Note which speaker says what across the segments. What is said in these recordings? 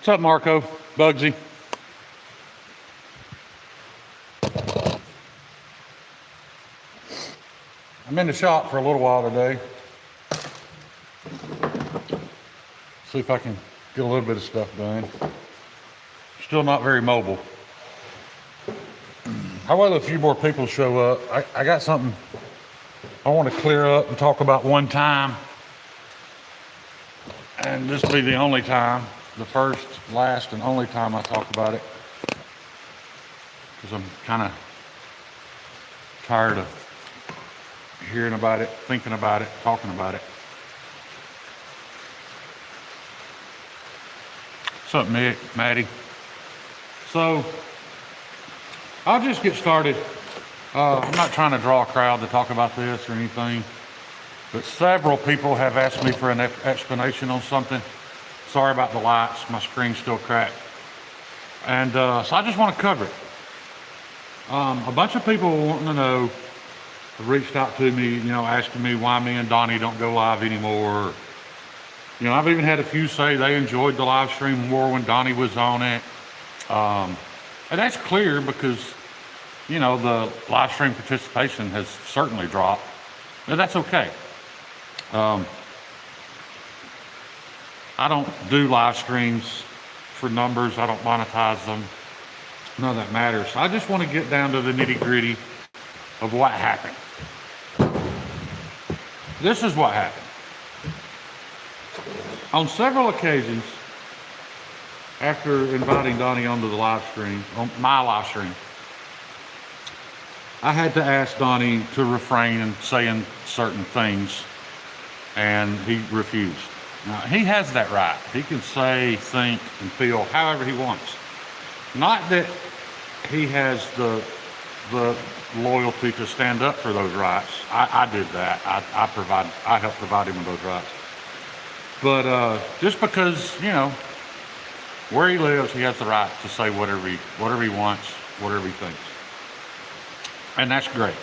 Speaker 1: What's up, Marco? Bugsy. I'm in the shop for a little while today. See if I can get a little bit of stuff done. Still not very mobile. I'll wait a few more people show up. I got something I want to clear up and talk about one time. And this will be the only time, the first, last, and only time I talk about it. Because I'm kind of tired of hearing about it, thinking about it, talking about it. What's up, Nick, Maddie? So, I'll just get started. I'm not trying to draw a crowd to talk about this or anything, but several people have asked me for an explanation on something. Sorry about the lights, my screen's still cracked. And so I just want to cover it. A bunch of people wanting to know have reached out to me, asking me why me and Donnie don't go live anymore. I've even had a few say they enjoyed the live stream more when Donnie was on it. And that's clear because, the live stream participation has certainly dropped. But that's okay. I don't do live streams for numbers. I don't monetize them. None of that matters. I just want to get down to the nitty-gritty of what happened. This is what happened. On several occasions, after inviting Donnie onto the live stream, on my live stream, I had to ask Donnie to refrain in saying certain things, and he refused. Now, he has that right. He can say, think, and feel however he wants. Not that he has the loyalty to stand up for those rights. I did that. I helped provide him with those rights. But just because, where he lives, he has the right to say whatever he wants, whatever he thinks. And that's great.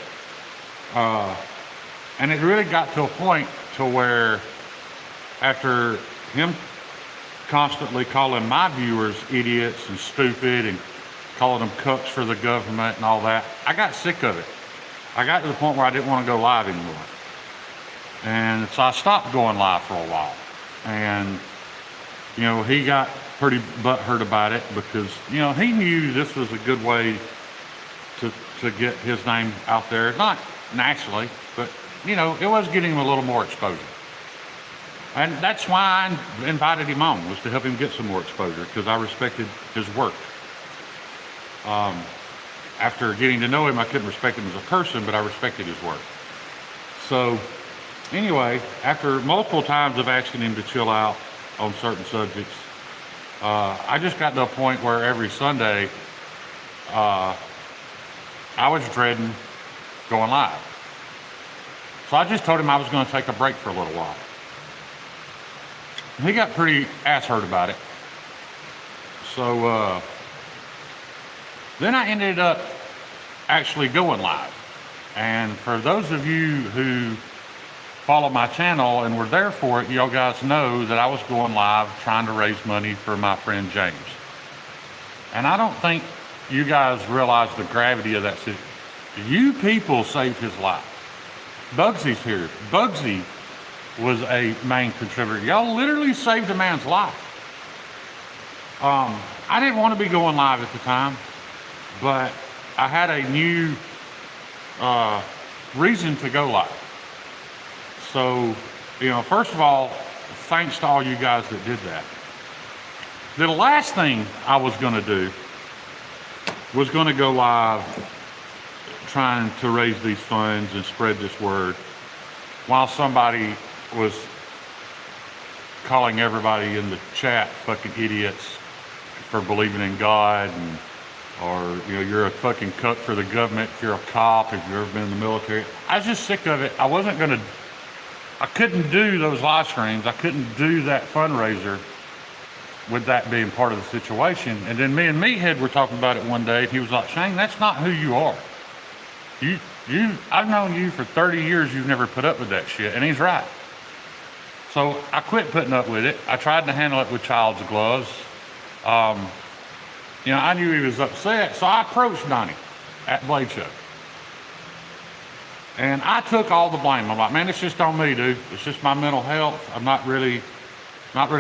Speaker 1: And it really got to a point to where after him constantly calling my viewers idiots and stupid and calling them cucks for the government and all that, I got sick of it. I got to the point where I didn't want to go live anymore. And so I stopped going live for a while. And, he got pretty butthurt about it because, he knew this was a good way to get his name out there. Not nationally, but, it was getting him a little more exposure. And that's why I invited him on, was to help him get some more exposure, because I respected his work. After getting to know him, I couldn't respect him as a person, but I respected his work. So, anyway, after multiple times of asking him to chill out on certain subjects, I just got to a point where every Sunday, I was dreading going live. So I just told him I was going to take a break for a little while. He got pretty ass-hurt about it. So then I ended up actually going live. And for those of you who follow my channel and were there for it, y'all guys know that I was going live trying to raise money for my friend James. And I don't think you guys realize the gravity of that situation. You people saved his life. Bugsy's here. Bugsy was a main contributor. Y'all literally saved a man's life. I didn't want to be going live at the time, but I had a new reason to go live. So, first of all, thanks to all you guys that did that. The last thing I was going to do was going to go live trying to raise these funds and spread this word while somebody was calling everybody in the chat fucking idiots for believing in God, and or you're a fucking cuck for the government if you're a cop, if you've ever been in the military. I was just sick of it. I couldn't do those live streams. I couldn't do that fundraiser with that being part of the situation. And then me and Meathead were talking about it one day, and he was like, Shane, that's not who you are. I've known you for 30 years, you've never put up with that shit. And he's right. So I quit putting up with it. I tried to handle it with child's gloves. You know, I knew he was upset, so I approached Donnie at Blade Show. And I took all the blame. I'm like, man, it's just on me, dude. It's just my mental health. I'm not really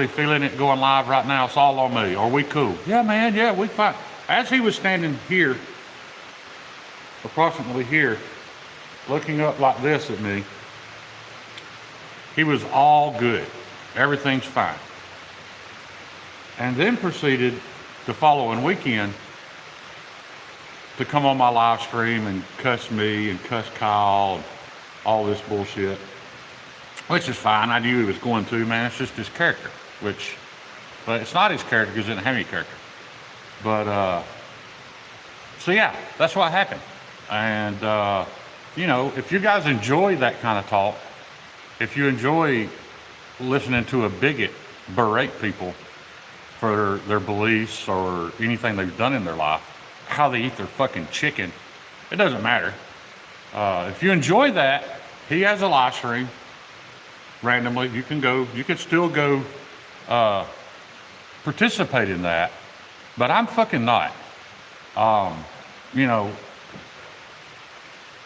Speaker 1: feeling it going live right now. It's all on me. Are we cool? Yeah, man, yeah, we fine. As he was standing here, approximately here, looking up like this at me, he was all good. Everything's fine. And then proceeded the following weekend to come on my live stream and cuss me and cuss Kyle and all this bullshit, which is fine. I knew he was going to, man. It's just his character, but it's not his character because he didn't have any character. But, so yeah, that's what happened. And, you know, if you guys enjoy that kind of talk, if you enjoy listening to a bigot berate people for their beliefs or anything they've done in their life, how they eat their fucking chicken, it doesn't matter. If you enjoy that, he has a live stream randomly. You can still go participate in that, but I'm fucking not. You know,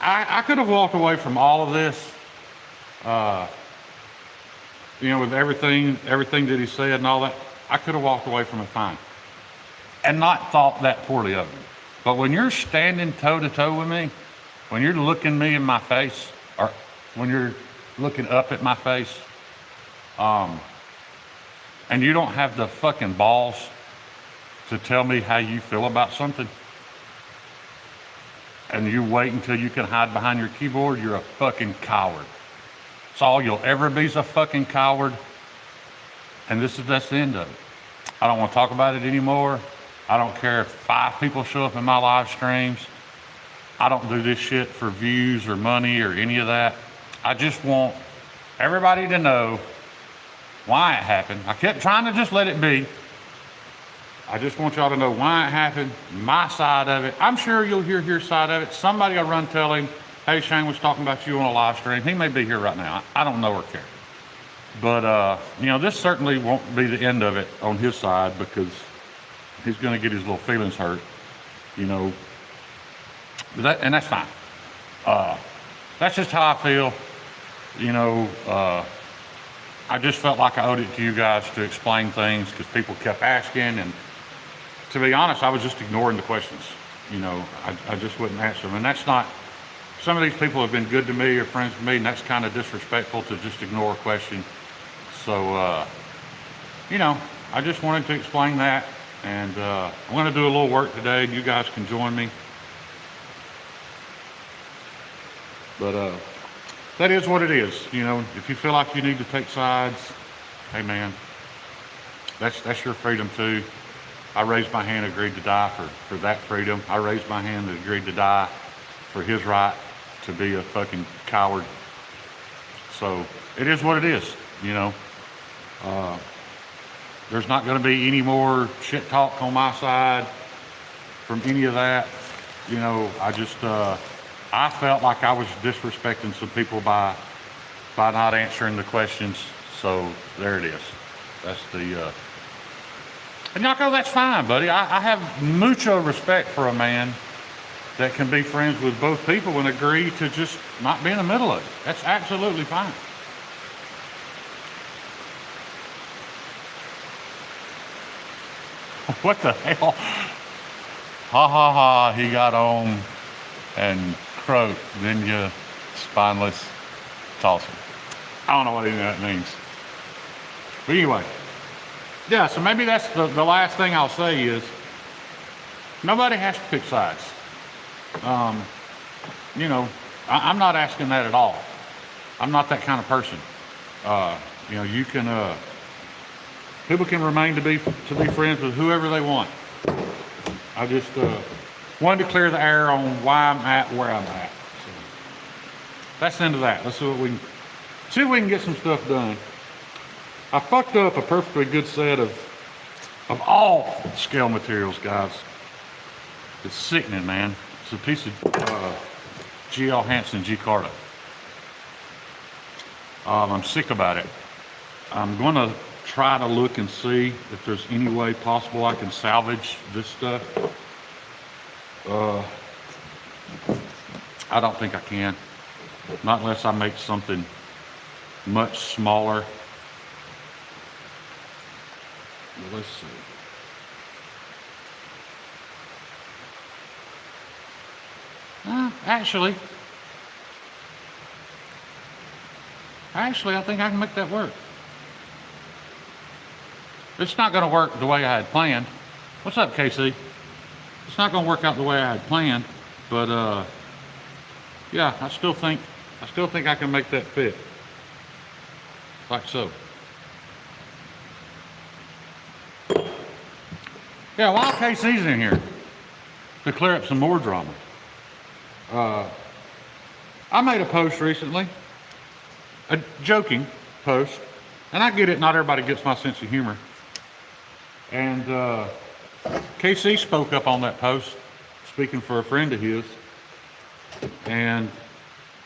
Speaker 1: I could have walked away from all of this, you know, with everything that he said and all that. I could have walked away from it fine and not thought that poorly of him. But when you're standing toe to toe with me, when you're looking me in my face, or when you're looking up at my face, and you don't have the fucking balls to tell me how you feel about something, and you wait until you can hide behind your keyboard, you're a fucking coward. That's all you'll ever be, is a fucking coward. And that's the end of it. I don't want to talk about it anymore. I don't care if 5 people show up in my live streams. I don't do this shit for views or money or any of that. I just want everybody to know why it happened. I kept trying to just let it be. I just want y'all to know why it happened, my side of it. I'm sure you'll hear your side of it. Somebody will run tell him, hey, Shane was talking about you on a live stream. He may be here right now. I don't know or care. But, you know, this certainly won't be the end of it on his side, because he's going to get his little feelings hurt, you know. And that's fine. That's just how I feel. You know, I just felt like I owed it to you guys to explain things, because people kept asking. And to be honest, I was just ignoring the questions. You know, I just wouldn't answer them. And that's not, some of these people have been good to me or friends with me, and that's kind of disrespectful to just ignore a question. So, you know, I just wanted to explain that. And I'm going to do a little work today, and you guys can join me. But that is what it is. You know, if you feel like you need to take sides, hey man, that's your freedom too. I raised my hand, agreed to die for that freedom. I raised my hand and agreed to die for his right to be a fucking coward. So it is what it is, you know. There's not going to be any more shit talk on my side from any of that. You know, I just, I felt like I was disrespecting some people by not answering the questions. So there it is. That's the, and Yako, that's fine, buddy. I have mucho respect for a man that can be friends with both people and agree to just not be in the middle of it. That's absolutely fine. What the hell? Ha ha ha, he got on and croaked, then you spineless toss him. I don't know what any of that means. But anyway, yeah, so maybe that's the last thing I'll say is, nobody has to pick sides. You know, I'm not asking that at all. I'm not that kind of person. You know, you can, people can remain to be friends with whoever they want. I just wanted to clear the air on why I'm at where I'm at. So that's the end of that. Let's see if we can get some stuff done. I fucked up a perfectly good set of all scale materials, guys. It's sickening, man. It's a piece of G.L. Hansen G. Carta. I'm sick about it. I'm going to try to look and see if there's any way possible I can salvage this stuff. I don't think I can. Not unless I make something much smaller. Well, let's see. Actually, I think I can make that work. It's not going to work the way I had planned. What's up, KC? It's not going to work out the way I had planned, but yeah, I still think I can make that fit, like so. Yeah, while KC's in here to clear up some more drama, I made a post recently, a joking post, and I get it, not everybody gets my sense of humor. And KC spoke up on that post, speaking for a friend of his, and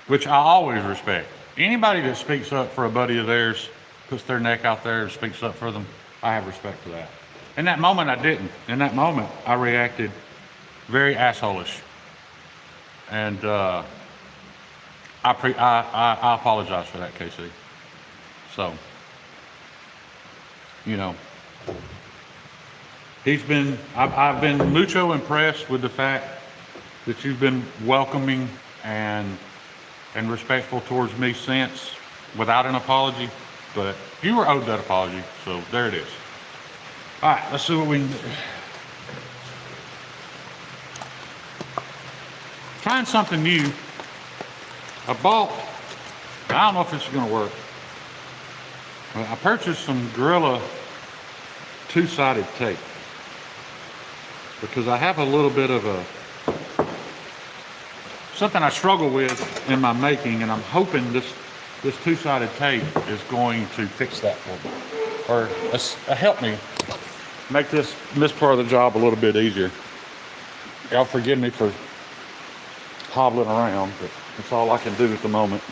Speaker 1: which I always respect. Anybody that speaks up for a buddy of theirs, puts their neck out there and speaks up for them, I have respect for that. In that moment, I didn't. In that moment, I reacted very asshole-ish. And I apologize for that, KC. So, you know, I've been mucho impressed with the fact that you've been welcoming and respectful towards me since, without an apology, but you were owed that apology, so there it is. All right, let's see what we can do. Trying something new. I don't know if this is gonna work. I purchased some Gorilla two-sided tape because I have a little bit of something I struggle with in my making, and I'm hoping this two-sided tape is going to fix that for me, or help me make this part of the job a little bit easier. Y'all forgive me for hobbling around, but that's all I can do at the moment.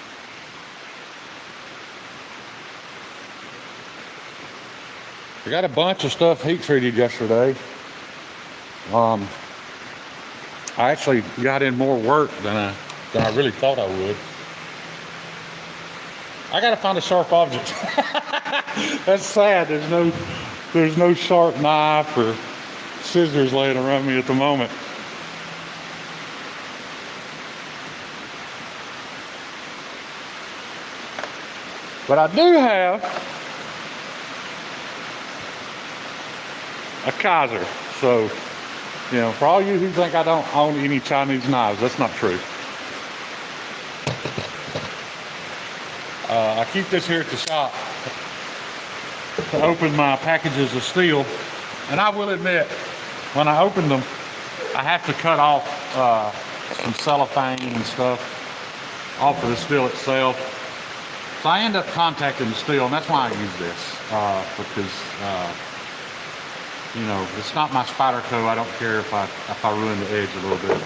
Speaker 1: I got a bunch of stuff heat treated yesterday. I actually got in more work than I really thought I would. I gotta find a sharp object. That's sad. There's no sharp knife or scissors laying around me at the moment. But I do have a Kaiser. So, you know, for all you who think I don't own any Chinese knives, that's not true. I keep this here at the shop to open my packages of steel. And I will admit, when I open them, I have to cut off some cellophane and stuff off of the steel itself. So I end up contacting the steel, and that's why I use this, because you know, it's not my Spyderco. I don't care if I ruin the edge a little bit.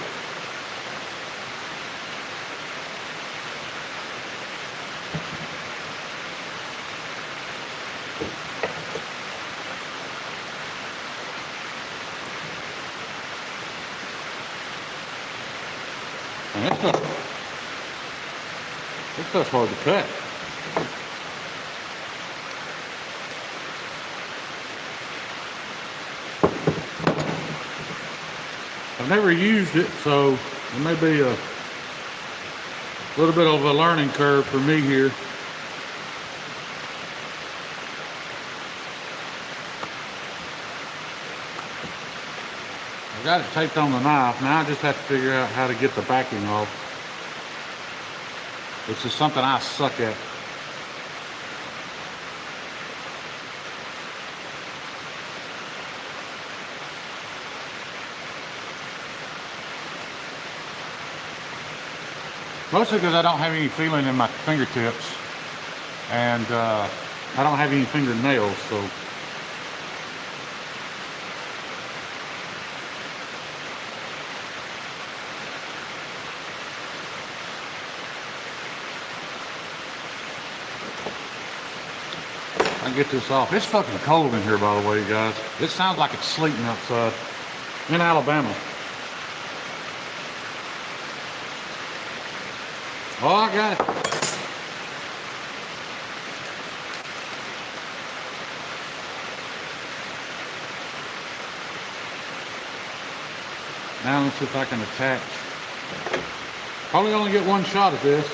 Speaker 1: And this stuff's hard to cut. I've never used it, so it may be a little bit of a learning curve for me here. I've got it taped on the knife. Now I just have to figure out how to get the backing off. This is something I suck at. Mostly because I don't have any feeling in my fingertips, and I don't have any fingernails, so. I can get this off. It's fucking cold in here, by the way, guys. It sounds like it's sleeting outside in Alabama. Oh, I got it. Now let's see if I can attach. Probably only get one shot at this.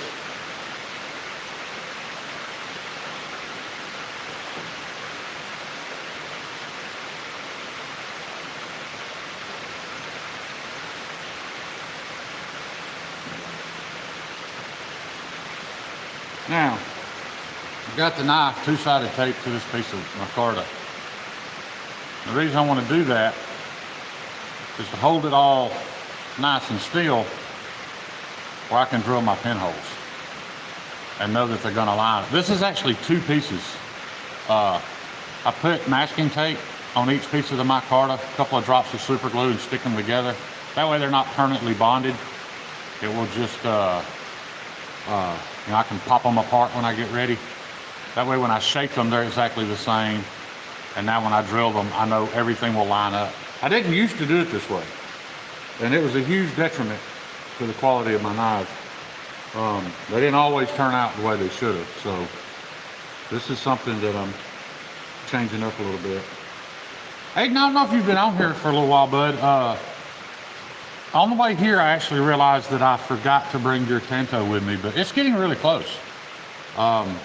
Speaker 1: Now, I've got the knife two-sided taped to this piece of micarta. The reason I want to do that is to hold it all nice and still where I can drill my pinholes and know that they're going to line. This is actually two pieces. I put masking tape on each piece of the micarta, a couple of drops of super glue, and stick them together. That way they're not permanently bonded. It will just, I can pop them apart when I get ready. That way when I shape them, they're exactly the same. And now when I drill them, I know everything will line up. I didn't used to do it this way. And it was a huge detriment to the quality of my knives. They didn't always turn out the way they should have. So this is something that I'm changing up a little bit. Hey, I don't know if you've been on here for a little while, bud. On the way here, I actually realized that I forgot to bring your Tanto with me, but it's getting really close. I'm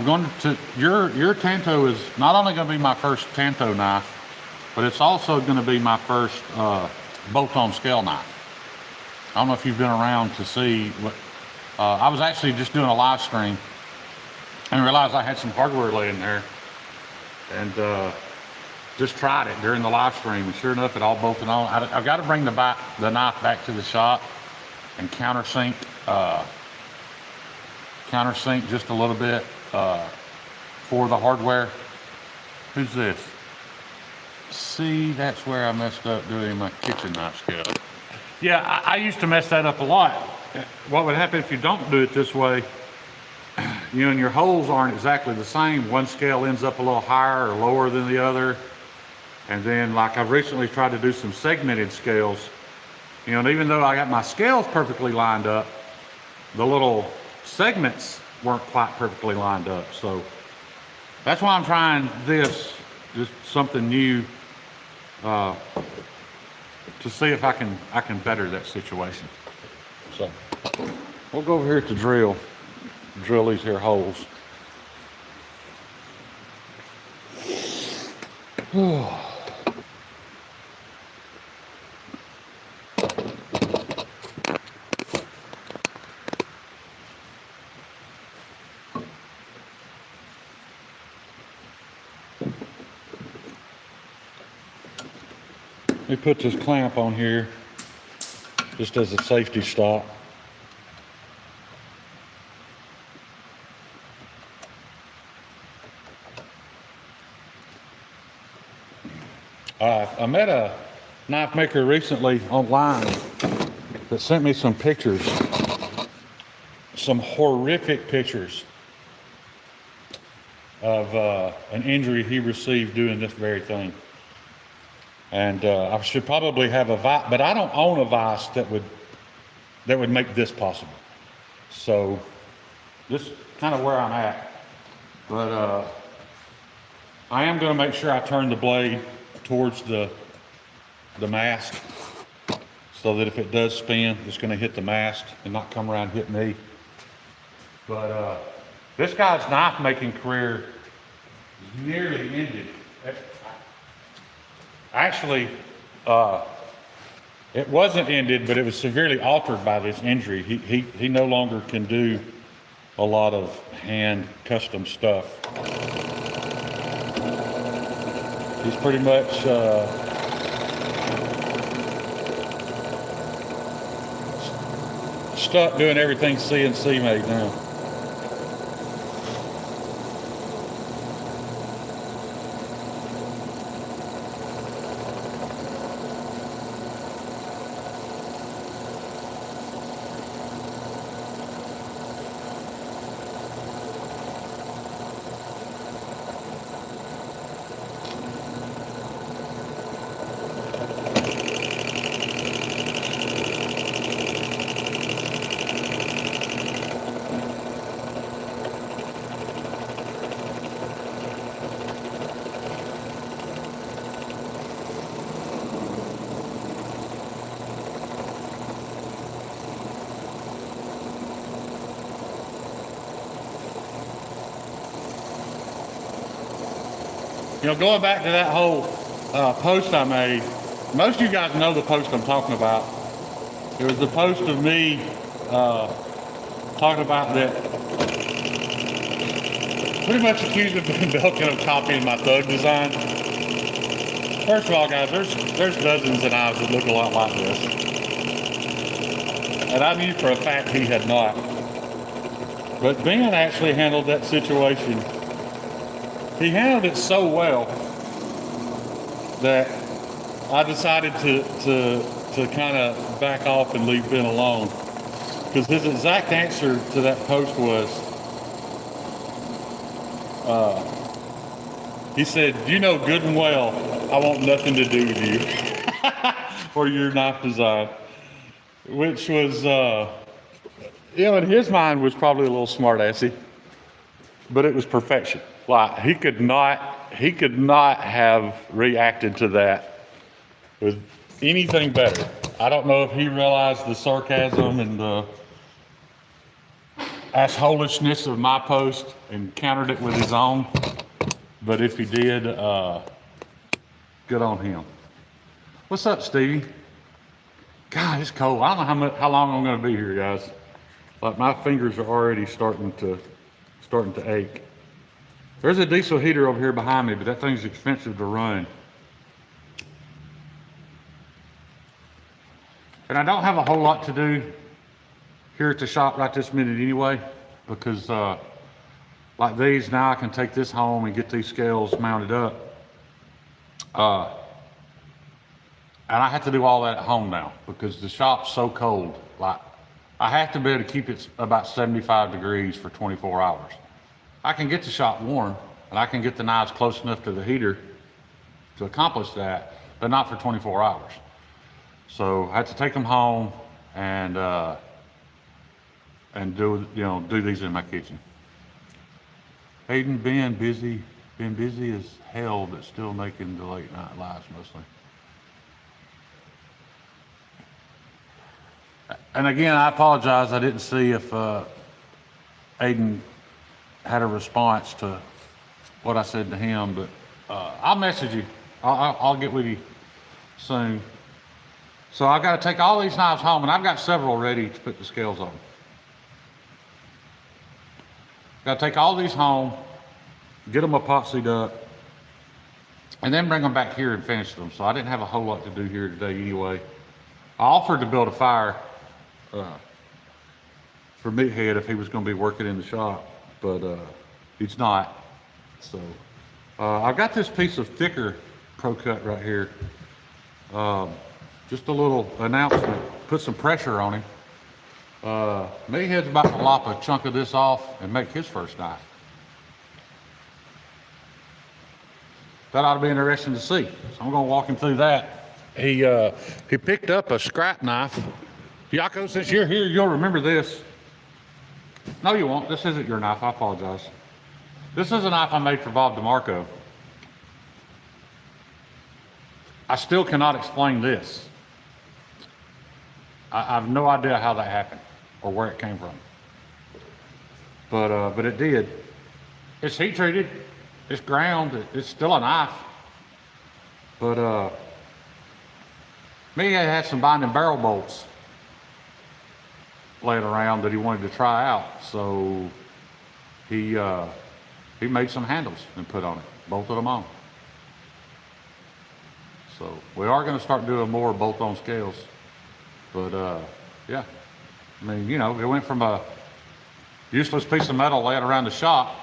Speaker 1: going to, your Tanto is not only going to be my first Tanto knife, but it's also going to be my first bolt-on scale knife. I don't know if you've been around to see what, I was actually just doing a live stream and realized I had some hardware laying there, and just tried it during the live stream, and sure enough, it all bolted on. I've got to bring the knife back to the shop and countersink just a little bit for the hardware. Who's this? See, that's where I messed up doing my kitchen knife scale. Yeah, I used to mess that up a lot. What would happen if you don't do it this way, you know, and your holes aren't exactly the same. One scale ends up a little higher or lower than the other. And then, like, I've recently tried to do some segmented scales, you know, and even though I got my scales perfectly lined up, the little segments weren't quite perfectly lined up. So that's why I'm trying this, just something new, to see if I can better that situation. So we'll go over here to drill these here holes. Let me put this clamp on here just as a safety stop. I met a knife maker recently online that sent me some pictures, some horrific pictures of an injury he received doing this very thing. And I should probably have a vise, but I don't own a vise that would make this possible. So this is kind of where I'm at. But I am going to make sure I turn the blade towards the mast, so that if it does spin, it's going to hit the mast and not come around and hit me. But this guy's knife making career is nearly ended. Actually, it wasn't ended, but it was severely altered by this injury. He no longer can do a lot of hand custom stuff. He's pretty much stuck doing everything CNC made now. You know, going back to that whole post I made, most of you guys know the post I'm talking about. It was the post of me talking about that, pretty much accusing Belkin of copying my thug design. First of all, guys, there's dozens of knives that look a lot like this. And I knew for a fact he had not. But Ben actually handled that situation. He handled it so well that I decided to kind of back off and leave Ben alone. Because his exact answer to that post was, he said, "You know good and well I want nothing to do with you or your knife design," which was, in his mind was probably a little smart-assy, but it was perfection. Like he could not have reacted to that with anything better. I don't know if he realized the sarcasm and the assholishness of my post and countered it with his own, but if he did, good on him. What's up, Stevie? God, it's cold. I don't know how long I'm going to be here, guys. Like my fingers are already starting to ache. There's a diesel heater over here behind me, but that thing's expensive to run. And I don't have a whole lot to do here at the shop right this minute anyway, because like these, now I can take this home and get these scales mounted up. And I have to do all that at home now because the shop's so cold. Like I have to be able to keep it about 75 degrees for 24 hours. I can get the shop warm and I can get the knives close enough to the heater to accomplish that, but not for 24 hours. So I had to take them home and do these in my kitchen. Hayden, been busy as hell, but still making the late night lives mostly. And again, I apologize. I didn't see if Aiden had a response to what I said to him, but I'll message you. I'll get with you soon. So I've got to take all these knives home, and I've got several ready to put the scales on. Got to take all these home, get them epoxied up, and then bring them back here and finish them. So I didn't have a whole lot to do here today anyway. I offered to build a fire for Meathead if he was going to be working in the shop, but he's not. So I've got this piece of thicker Pro Cut right here. Just a little announcement, put some pressure on him. Meathead's about to lop a chunk of this off and make his first knife. That ought to be interesting to see. So I'm gonna walk him through that. He picked up a scrap knife. Yaco, since you're here, you'll remember this. No, you won't. This isn't your knife. I apologize. This is a knife I made for Bob DeMarco. I still cannot explain this. I have no idea how that happened or where it came from. But it did. It's heat treated. It's ground. It's still a knife. But Meathead had some binding barrel bolts laying around that he wanted to try out. So he made some handles and put on it, bolted them on. So we are going to start doing more bolt-on scales. But yeah, I mean, you know, it went from a useless piece of metal laying around the shop.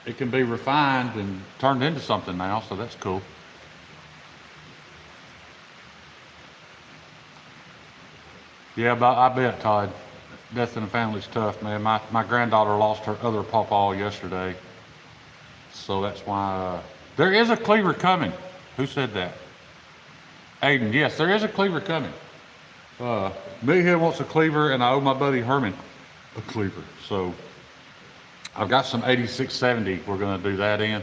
Speaker 1: It can be refined and turned into something now, so that's cool. Yeah, but I bet, Todd, death in the family's tough, man. My granddaughter lost her other pawpaw yesterday, so that's why there is a cleaver coming. Who said that? Aiden, yes, there is a cleaver coming. Meathead wants a cleaver, and I owe my buddy Herman a cleaver. So I've got some 8670 we're going to do that in.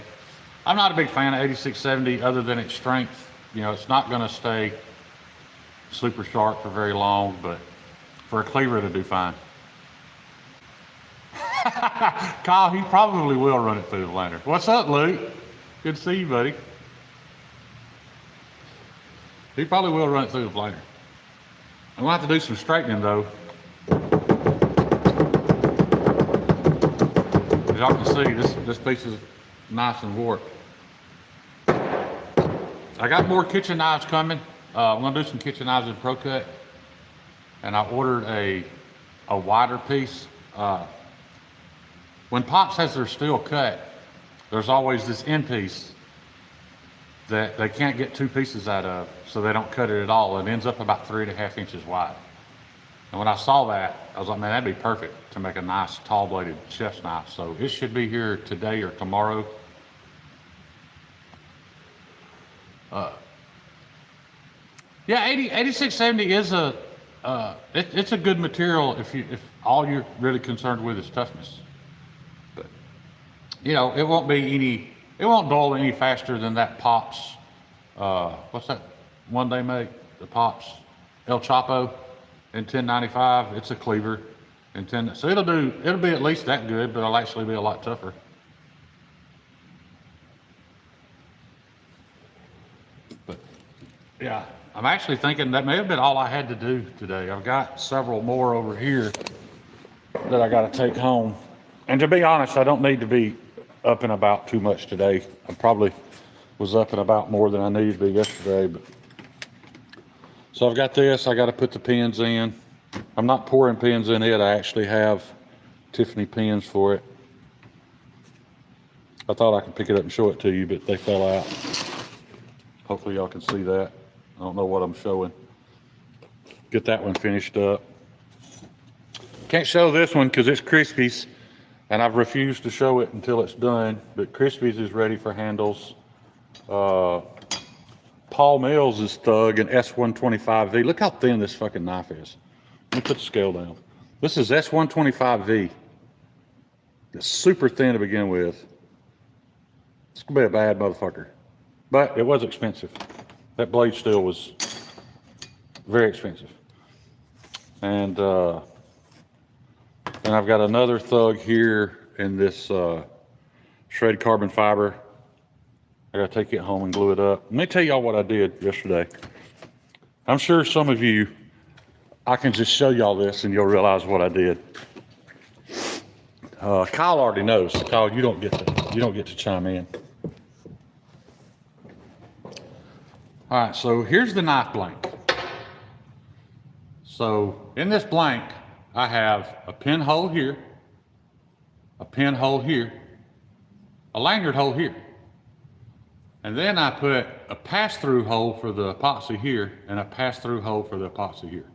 Speaker 1: I'm not a big fan of 8670 other than its strength. You know, it's not going to stay super sharp for very long, but for a cleaver to do fine. Kyle, he probably will run it through the lantern. What's up, Luke? Good to see you, buddy. He probably will run it through the planer. I'm gonna have to do some straightening though. As y'all can see, this piece is nice and warped. I got more kitchen knives coming. I'm gonna do some kitchen knives in Pro Cut, and I ordered a wider piece. When Pops has their steel cut, there's always this end piece that they can't get two pieces out of, so they don't cut it at all. It ends up about 3.5 inches wide. And when I saw that, I was like, man, that'd be perfect to make a nice tall bladed chef's knife. So it should be here today or tomorrow. Yeah, 8670 is it's a good material if all you're really concerned with is toughness. But you know, it won't dull any faster than that Pops. What's that one they make? The Pops El Chapo in 1095. It's a cleaver in 10. So it'll be at least that good, but it'll actually be a lot tougher. But yeah, I'm actually thinking that may have been all I had to do today. I've got several more over here that I got to take home. And to be honest, I don't need to be up and about too much today. I probably was up and about more than I needed to be yesterday. But so I've got this. I got to put the pins in. I'm not pouring pins in it. I actually have Tiffany pins for it. I thought I could pick it up and show it to you, but they fell out. Hopefully y'all can see that. I don't know what I'm showing. Get that one finished up. Can't show this one because it's Crispy's, and I've refused to show it until it's done. But Crispy's is ready for handles. Paul Mills is Thug and S125V. Look how thin this fucking knife is. Let me put the scale down. This is S125V. It's super thin to begin with. It's gonna be a bad motherfucker. But it was expensive. That blade steel was very expensive. And I've got another Thug here in this shredded carbon fiber. I gotta take it home and glue it up. Let me tell y'all what I did yesterday. I'm sure some of you, I can just show y'all this and you'll realize what I did. Kyle already knows. Kyle, you don't get to chime in. All right, so here's the knife blank. So in this blank, I have a pinhole here, a pinhole here, a lanyard hole here. And then I put a pass-through hole for the epoxy here and a pass-through hole for the epoxy here.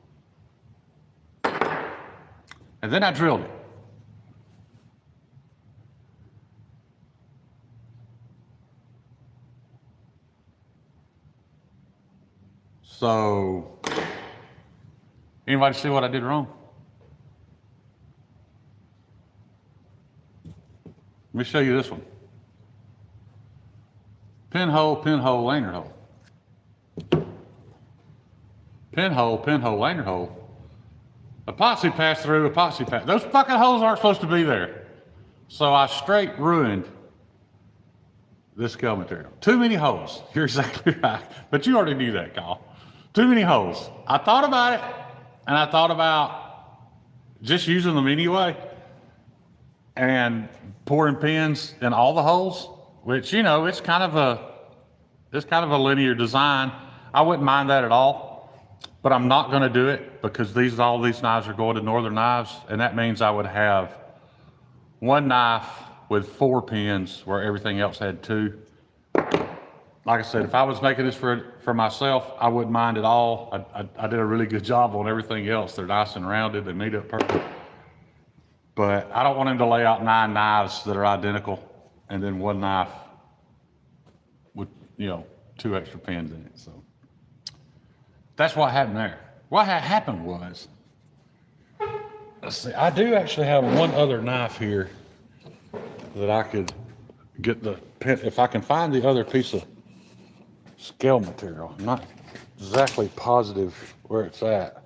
Speaker 1: And then I drilled it. So, anybody see what I did wrong? Let me show you this one. Pinhole, pinhole, lanyard hole. Pinhole, pinhole, lanyard hole. Epoxy pass through, epoxy pass. Those fucking holes aren't supposed to be there. So I straight ruined this scale material. Too many holes. You're exactly right. But you already knew that, Kyle. Too many holes. I thought about it, and I thought about just using them anyway and pouring pins in all the holes, which, you know, it's kind of a linear design. I wouldn't mind that at all, but I'm not going to do it because all these knives are going to Northern Knives, and that means I would have one knife with 4 pins where everything else had 2. Like I said, if I was making this for myself, I wouldn't mind at all. I did a really good job on everything else. They're nice and rounded. They meet up perfect. But I don't want him to lay out 9 knives that are identical and then one knife with, 2 extra pins in it. So that's what happened there. What happened was, let's see, I do actually have one other knife here that I could get the pin, if I can find the other piece of scale material. I'm not exactly positive where it's at.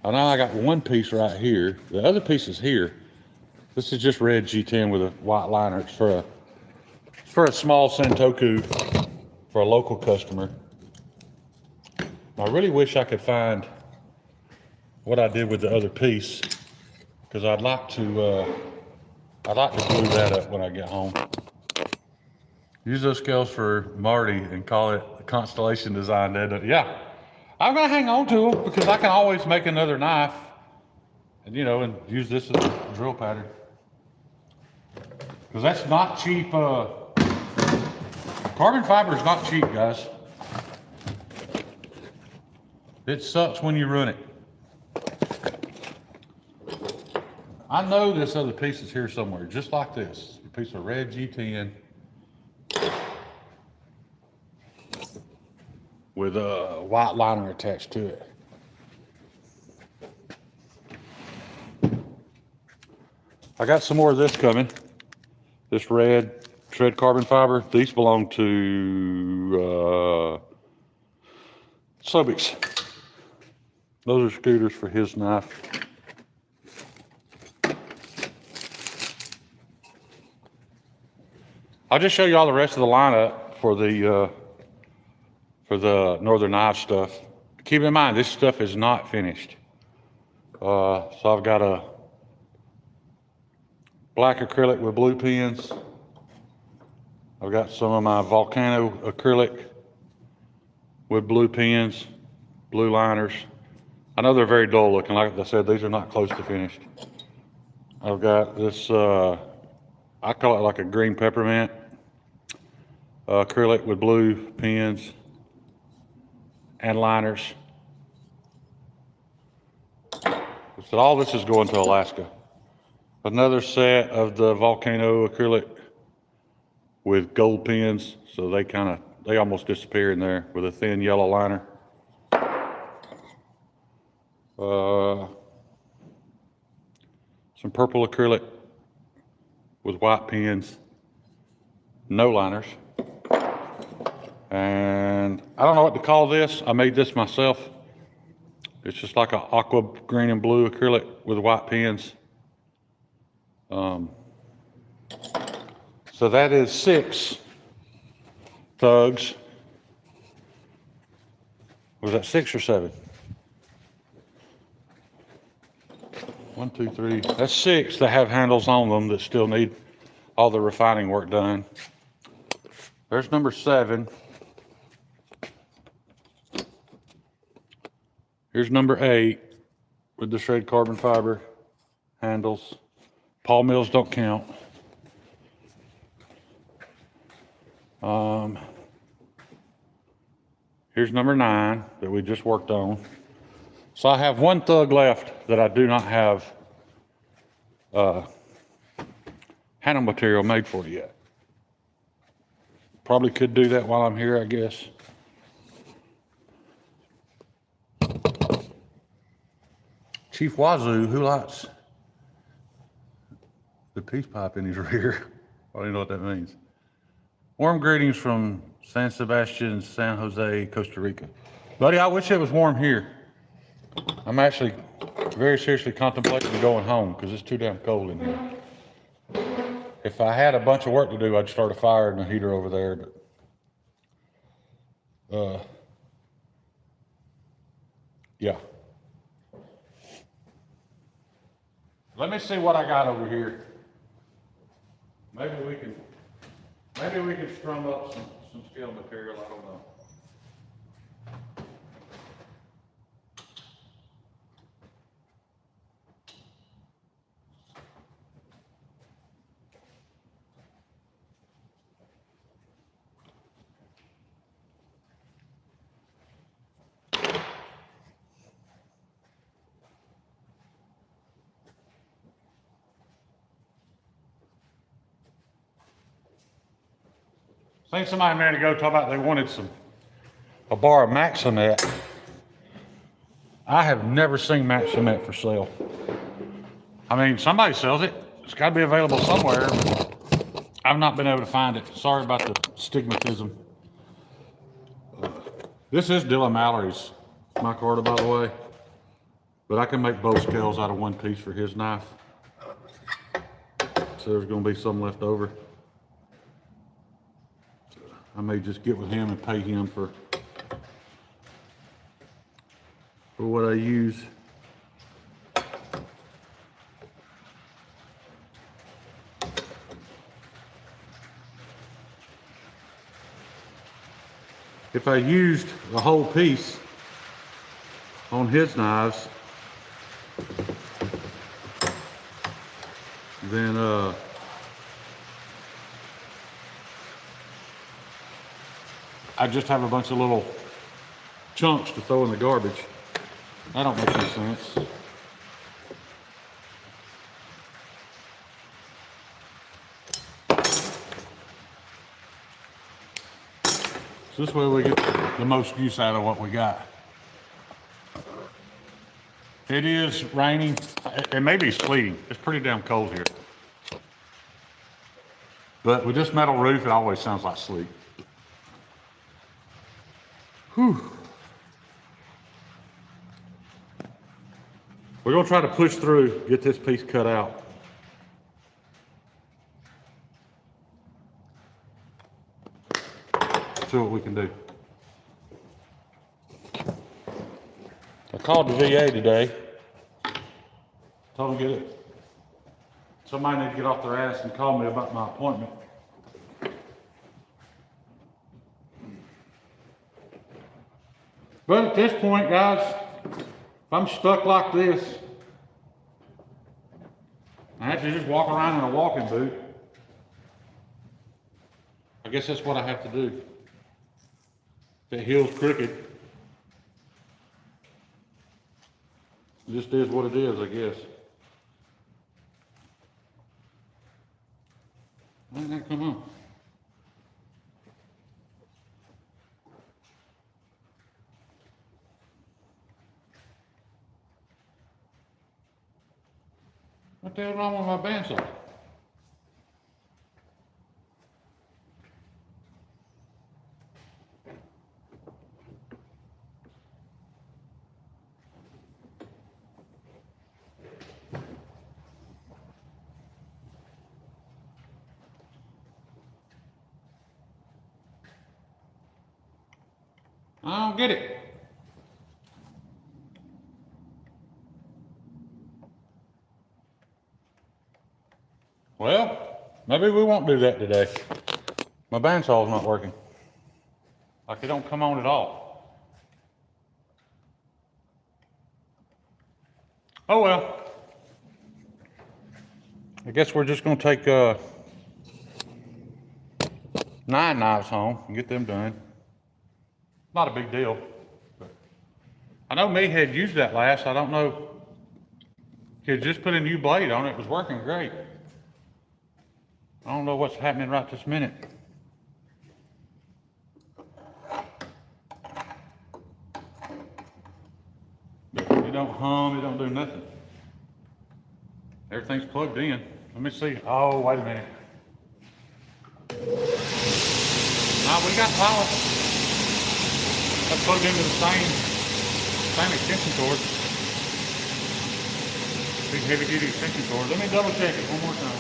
Speaker 1: I know I got one piece right here. The other piece is here. This is just red G10 with a white liner. It's for a small Santoku for a local customer. I really wish I could find what I did with the other piece, because I'd like to glue that up when I get home. Use those scales for Marty and call it Constellation Design. Yeah, I'm gonna hang on to them because I can always make another knife, and and use this as a drill pattern. Because that's not cheap. Carbon fiber is not cheap, guys. It sucks when you run it. I know this other piece is here somewhere, just like this. A piece of red G10 with a white liner attached to it. I got some more of this coming. This red shred carbon fiber. These belong to Sobeys. Those are scooters for his knife. I'll just show you all the rest of the lineup for the Northern Knives stuff. Keep in mind, this stuff is not finished. So I've got a black acrylic with blue pins. I've got some of my Volcano acrylic with blue pins, blue liners. I know they're very dull looking. Like I said, these are not close to finished. I've got this, I call it like a green peppermint acrylic with blue pins and liners. So all this is going to Alaska. Another set of the Volcano acrylic with gold pins, so they almost disappear in there, with a thin yellow liner. Some purple acrylic with white pins, no liners. And I don't know what to call this. I made this myself. It's just like an aqua green and blue acrylic with white pins. So that is 6 thugs. Was that 6 or 7? 1, 2, 3. That's 6 that have handles on them that still need all the refining work done. There's number 7. Here's number 8 with the shred carbon fiber handles. Paul Mills don't count. Here's number 9 that we just worked on. So I have 1 thug left that I do not have handle material made for yet. Probably could do that while I'm here, I guess. Chief Wazoo, who likes the peace pipe in his rear? I don't even know what that means. Warm greetings from San Sebastian, San Jose, Costa Rica. Buddy, I wish it was warm here. I'm actually very seriously contemplating going home because it's too damn cold in here. If I had a bunch of work to do, I'd start a fire in the heater over there, but yeah. Let me see what I got over here. Maybe we can strum up some scale material, I don't know. Seen somebody a minute ago talk about they wanted a bar of Maximet. I have never seen Maximet for sale. I mean, somebody sells it. It's got to be available somewhere. I've not been able to find it. Sorry about the stigmatism. This is Dylan Mallory's micarta, by the way. But I can make both scales out of 1 piece for his knife. So there's going to be some left over. I may just get with him and pay him for for what I use. If I used the whole piece on his knives, then I just have a bunch of little chunks to throw in the garbage. That don't make any sense. So this way we get the most use out of what we got. It is raining. It may be sleeting. It's pretty damn cold here. But with this metal roof, it always sounds like sleet. Whew. We're gonna try to push through, get this piece cut out. See what we can do. I called the VA today. Told them to get it. Somebody need to get off their ass and call me about my appointment. But at this point, guys, if I'm stuck like this, I have to just walk around in a walking boot. I guess that's what I have to do. If it heels crooked, it just is what it is, I guess. Why didn't that come on? What the hell's wrong with my bandsaw? I don't get it. Well, maybe we won't do that today. My bandsaw's not working. Like it don't come on at all. Oh well. I guess we're just gonna take 9 knives home and get them done. Not a big deal. But I know me had used that last. I don't know. He had just put a new blade on it. It was working great. I don't know what's happening right this minute. It don't hum, it don't do nothing. Everything's plugged in. Let me see. Oh, wait a minute. Nah, we got power. That's plugged into the same extension cord. Big heavy duty extension cord. Let me double check it one more time.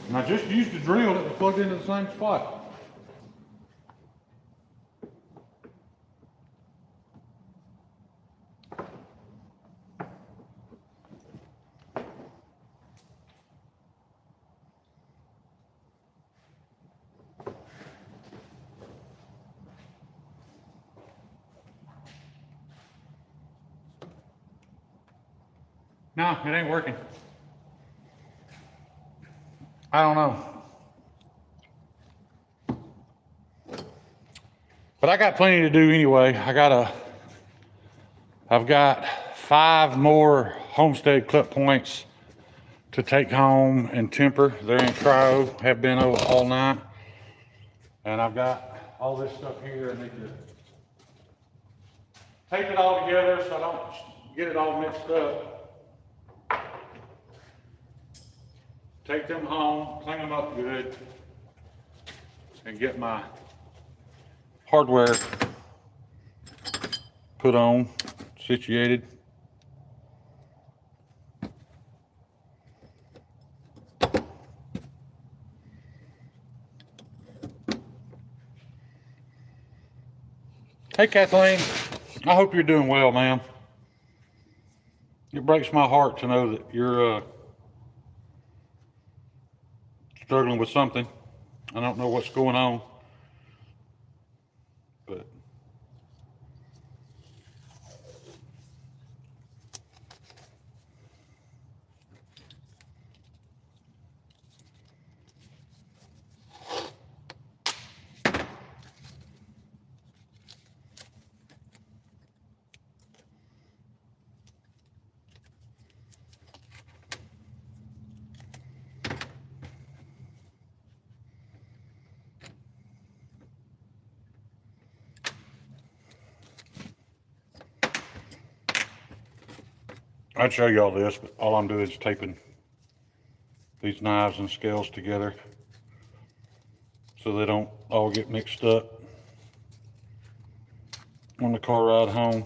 Speaker 1: And I just used the drill that was plugged into the same spot. No, it ain't working. I don't know. But I got plenty to do anyway. I've got 5 more Homestead clip points to take home and temper. They're in cryo, have been all night. And I've got all this stuff here. I need to tape it all together so I don't get it all mixed up. Take them home, clean them up good, and get my hardware put on, situated. Hey, Kathleen. I hope you're doing well, ma'am. It breaks my heart to know that you're struggling with something. I don't know what's going on, but I'd show you all this, but all I'm doing is taping these knives and scales together so they don't all get mixed up on the car ride home.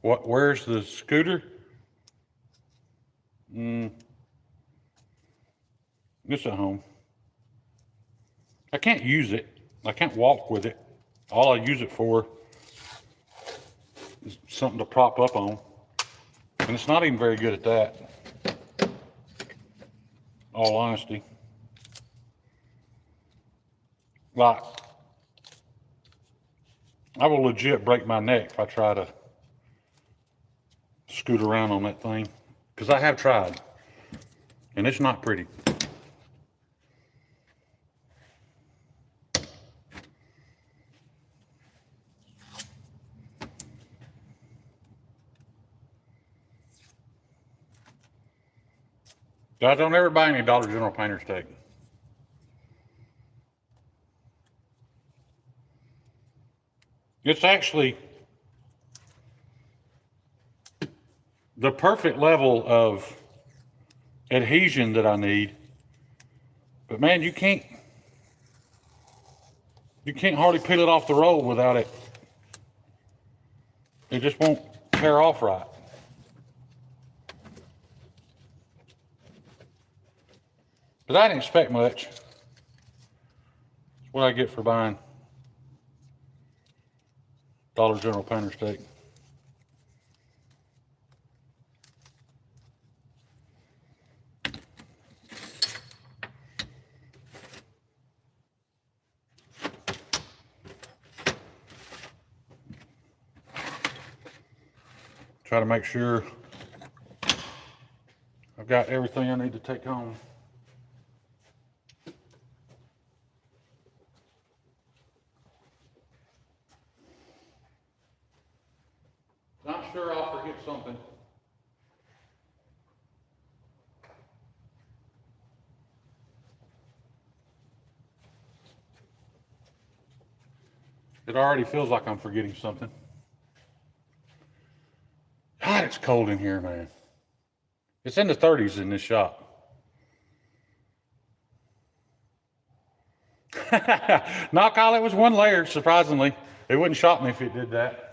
Speaker 1: Where's the scooter? It's at home. I can't use it. I can't walk with it. All I use it for is something to prop up on. And it's not even very good at that. All honesty. Like, I will legit break my neck if I try to scoot around on that thing. Because I have tried. And it's not pretty. Guys, don't ever buy any Dollar General painter's tape. It's actually the perfect level of adhesion that I need. But man, you can't hardly peel it off the roll without it. It just won't tear off right. But I didn't expect much. That's what I get for buying Dollar General painter's tape. Try to make sure I've got everything I need to take home. I'm sure I'll forget something. It already feels like I'm forgetting something. God, it's cold in here, man. It's in the 30s in this shop. Knock all, it was one layer, surprisingly. It wouldn't shock me if it did that.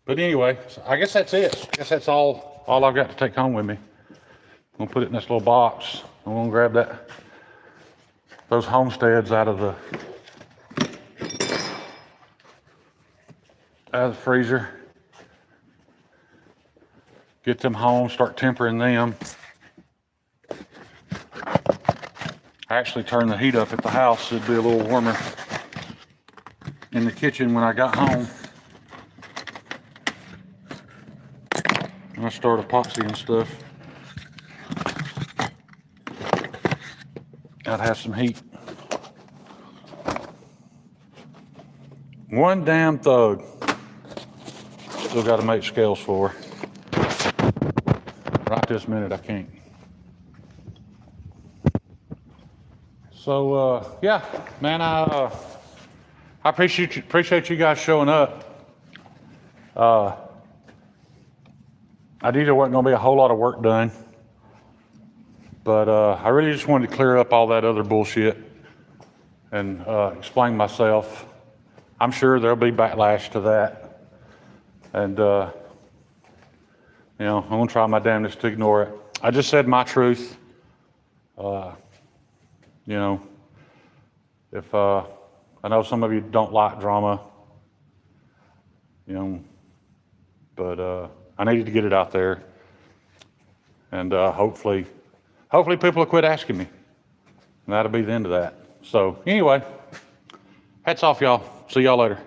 Speaker 1: But anyway, so I guess that's it. I guess that's all I've got to take home with me. I'm gonna put it in this little box. I'm gonna grab those homesteads out of the freezer. Get them home, start tempering them. I actually turned the heat up at the house so it'd be a little warmer in the kitchen when I got home. And I start epoxy and stuff. I'd have some heat. One damn thug. Still got to make scales for. Right this minute, I can't. So yeah, man, I appreciate you guys showing up. I knew there wasn't going to be a whole lot of work done, But I really just wanted to clear up all that other bullshit and explain myself. I'm sure there'll be backlash to that. And, I'm going to try my damnedest to ignore it. I just said my truth. If I know some of you don't like drama, but I needed to get it out there. And hopefully people will quit asking me. And that'll be the end of that. So anyway, hats off, y'all. See y'all later.